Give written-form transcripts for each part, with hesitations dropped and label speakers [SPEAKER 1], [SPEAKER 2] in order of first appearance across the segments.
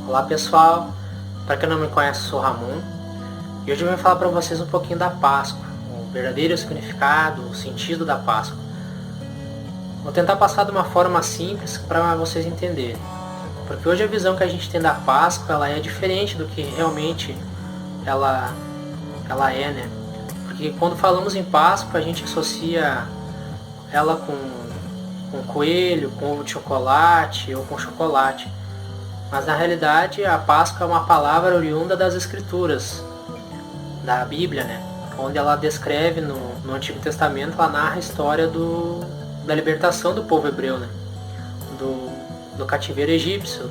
[SPEAKER 1] Olá pessoal, para quem não me conhece, eu sou Ramon e hoje eu vou falar para vocês um pouquinho da Páscoa, o verdadeiro significado, o sentido da Páscoa. Vou tentar passar de uma forma simples para vocês entenderem, porque hoje a visão que a gente tem da Páscoa ela é diferente do que realmente ela é, né? Porque quando falamos em Páscoa a gente associa ela com coelho, com ovo de chocolate ou com chocolate. Mas na realidade a Páscoa é uma palavra oriunda das Escrituras, da Bíblia, né? Onde ela descreve no Antigo Testamento, ela narra a história da libertação do povo hebreu, né? Do cativeiro egípcio,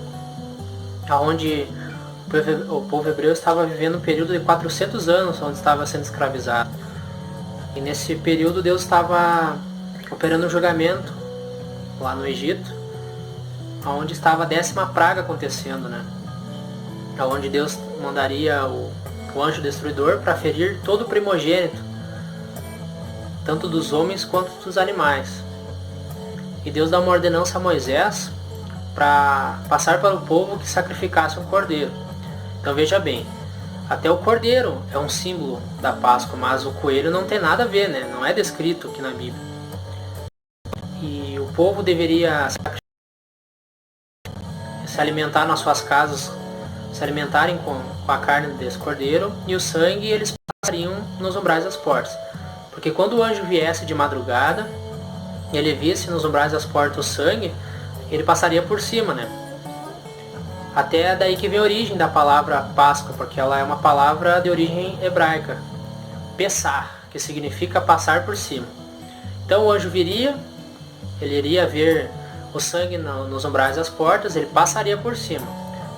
[SPEAKER 1] onde o povo hebreu estava vivendo um período de 400 anos, onde estava sendo escravizado. E nesse período Deus estava operando um julgamento lá no Egito, onde estava a 10ª praga acontecendo, né? Onde Deus mandaria o anjo destruidor para ferir todo o primogênito, tanto dos homens quanto dos animais. E Deus dá uma ordenança a Moisés para passar para o povo que sacrificasse um cordeiro. Então veja bem, até o cordeiro é um símbolo da Páscoa, mas o coelho não tem nada a ver, né? Não é descrito aqui na Bíblia. E o povo deveria se alimentar nas suas casas, se alimentarem com a carne desse cordeiro, e o sangue eles passariam nos umbrais das portas. Porque quando o anjo viesse de madrugada e ele visse nos umbrais das portas o sangue, ele passaria por cima, né? Até daí que vem a origem da palavra Páscoa, porque ela é uma palavra de origem hebraica, Pessar, que significa passar por cima. Então o anjo viria, ele iria ver o sangue nos umbrais das portas, ele passaria por cima.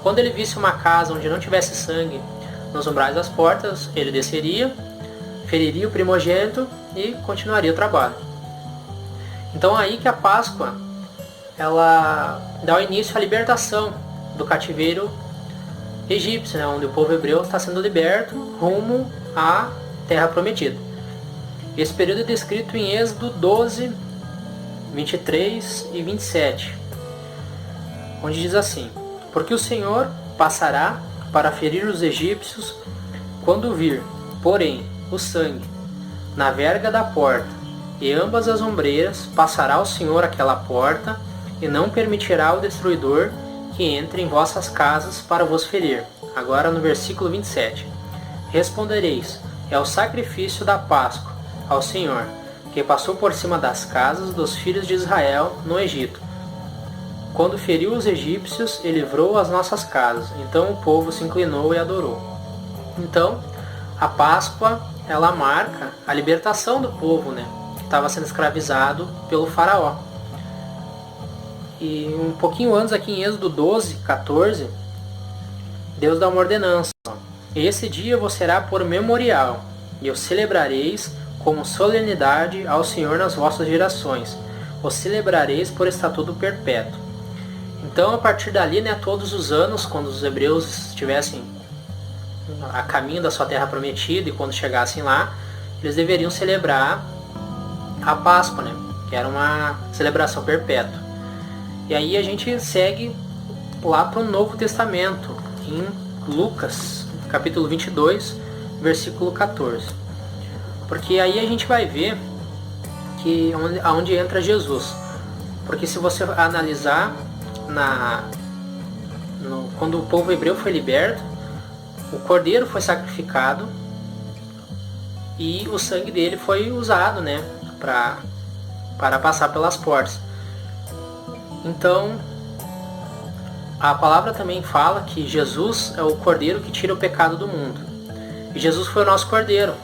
[SPEAKER 1] Quando ele visse uma casa onde não tivesse sangue nos umbrais das portas, ele desceria, feriria o primogênito e continuaria o trabalho. Então aí que a Páscoa ela dá o início à libertação do cativeiro egípcio, né, onde o povo hebreu está sendo liberto rumo à Terra Prometida. Esse período é descrito em Êxodo 12, 23 e 27, onde diz assim: porque o Senhor passará para ferir os egípcios quando vir, porém, o sangue na verga da porta e ambas as ombreiras, passará o Senhor aquela porta e não permitirá o destruidor que entre em vossas casas para vos ferir. Agora no versículo 27. Respondereis: é o sacrifício da Páscoa ao Senhor, que passou por cima das casas dos filhos de Israel no Egito. Quando feriu os egípcios e livrou as nossas casas. Então o povo se inclinou e adorou. Então, a Páscoa, ela marca a libertação do povo, né, que estava sendo escravizado pelo faraó. E um pouquinho antes, aqui em Êxodo 12, 14, Deus dá uma ordenança. Esse dia vos será por memorial, e o celebrareis como solenidade ao Senhor nas vossas gerações. O celebrareis por estatuto perpétuo. Então, a partir dali, né, todos os anos, quando os hebreus estivessem a caminho da sua terra prometida e quando chegassem lá, eles deveriam celebrar a Páscoa, né, que era uma celebração perpétua. E aí a gente segue lá para o Novo Testamento, em Lucas, capítulo 22, versículo 14. Porque aí a gente vai ver que aonde entra Jesus. Porque se você analisar quando o povo hebreu foi liberto, o cordeiro foi sacrificado e o sangue dele foi usado, né, para passar pelas portas. Então, a palavra também fala que Jesus é o cordeiro que tira o pecado do mundo. E Jesus foi o nosso cordeiro,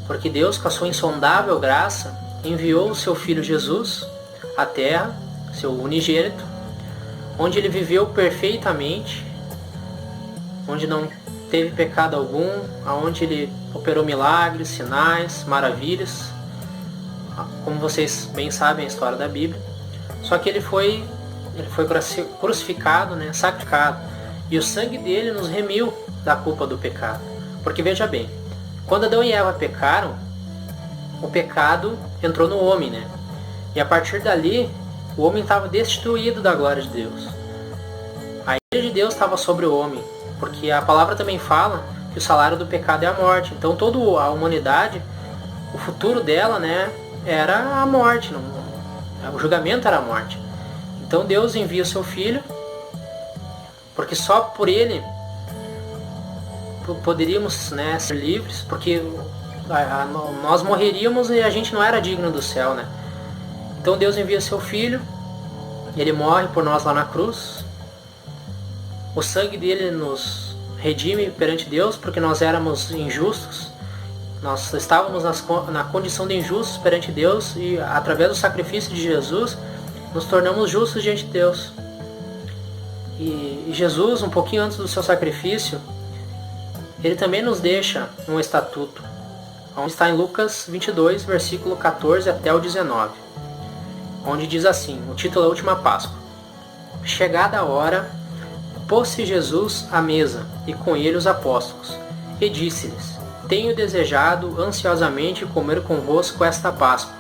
[SPEAKER 1] porque Deus, com a sua insondável graça, enviou o seu Filho Jesus à terra, seu unigênito, onde ele viveu perfeitamente, onde não teve pecado algum, onde ele operou milagres, sinais, maravilhas, como vocês bem sabem a história da Bíblia. Só que ele foi crucificado, né, sacrificado, e o sangue dele nos remiu da culpa do pecado. Porque veja bem, quando Adão e Eva pecaram, o pecado entrou no homem, né? E a partir dali, o homem estava destituído da glória de Deus. A ira de Deus estava sobre o homem, porque a palavra também fala que o salário do pecado é a morte. Então toda a humanidade, o futuro dela, né, era a morte. O julgamento era a morte. Então Deus envia o seu Filho, porque só por ele poderíamos, né, ser livres, porque nós morreríamos e a gente não era digno do céu, né? Então Deus envia seu Filho, ele morre por nós lá na cruz. O sangue dele nos redime perante Deus, porque nós éramos injustos. Nós estávamos na condição de injustos perante Deus e através do sacrifício de Jesus nos tornamos justos diante de Deus. E Jesus, um pouquinho antes do seu sacrifício, ele também nos deixa um estatuto, onde está em Lucas 22, versículo 14 até o 19, onde diz assim, o título é a Última Páscoa. Chegada a hora, pôs-se Jesus à mesa, e com ele os apóstolos, e disse-lhes, tenho desejado ansiosamente comer convosco esta Páscoa,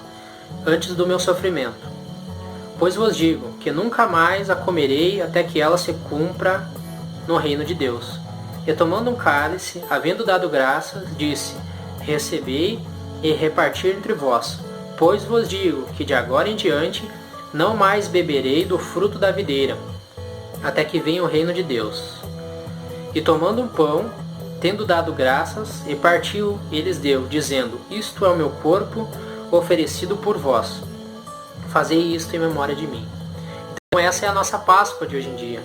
[SPEAKER 1] antes do meu sofrimento. Pois vos digo que nunca mais a comerei até que ela se cumpra no reino de Deus. E tomando um cálice, havendo dado graças, disse, recebei e repartir entre vós, pois vos digo que de agora em diante não mais beberei do fruto da videira, até que venha o reino de Deus. E tomando um pão, tendo dado graças, e partiu, e lhes deu, dizendo, isto é o meu corpo, oferecido por vós. Fazei isto em memória de mim. Então essa é a nossa Páscoa de hoje em dia.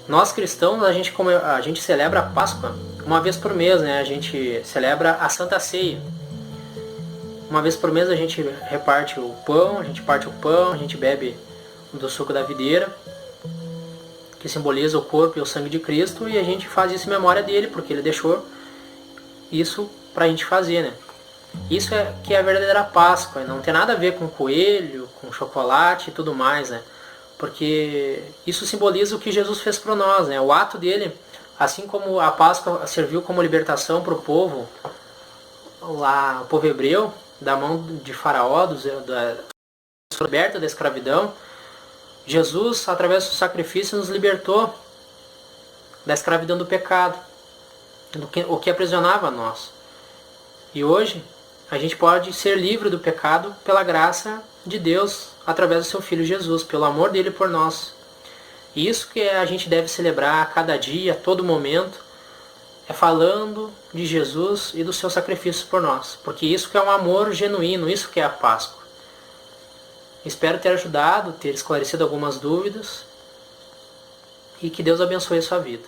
[SPEAKER 1] Nós cristãos, a gente celebra a Páscoa uma vez por mês, né? A gente celebra a Santa Ceia. Uma vez por mês a gente reparte o pão, a gente parte o pão, a gente bebe do suco da videira, que simboliza o corpo e o sangue de Cristo, e a gente faz isso em memória dele, porque ele deixou isso pra gente fazer, né? Isso é que é a verdadeira Páscoa, não tem nada a ver com coelho, com chocolate e tudo mais, né? Porque isso simboliza o que Jesus fez por nós, né? O ato dele, assim como a Páscoa serviu como libertação para o povo, lá, o povo hebreu, da mão de Faraó, liberta da escravidão, Jesus, através do sacrifício, nos libertou da escravidão do pecado, o que aprisionava nós. E hoje, a gente pode ser livre do pecado pela graça de Deus, através do seu Filho Jesus, pelo amor dele por nós. E isso que a gente deve celebrar a cada dia, a todo momento, é falando de Jesus e do seu sacrifício por nós. Porque isso que é um amor genuíno, isso que é a Páscoa. Espero ter ajudado, ter esclarecido algumas dúvidas, e que Deus abençoe a sua vida.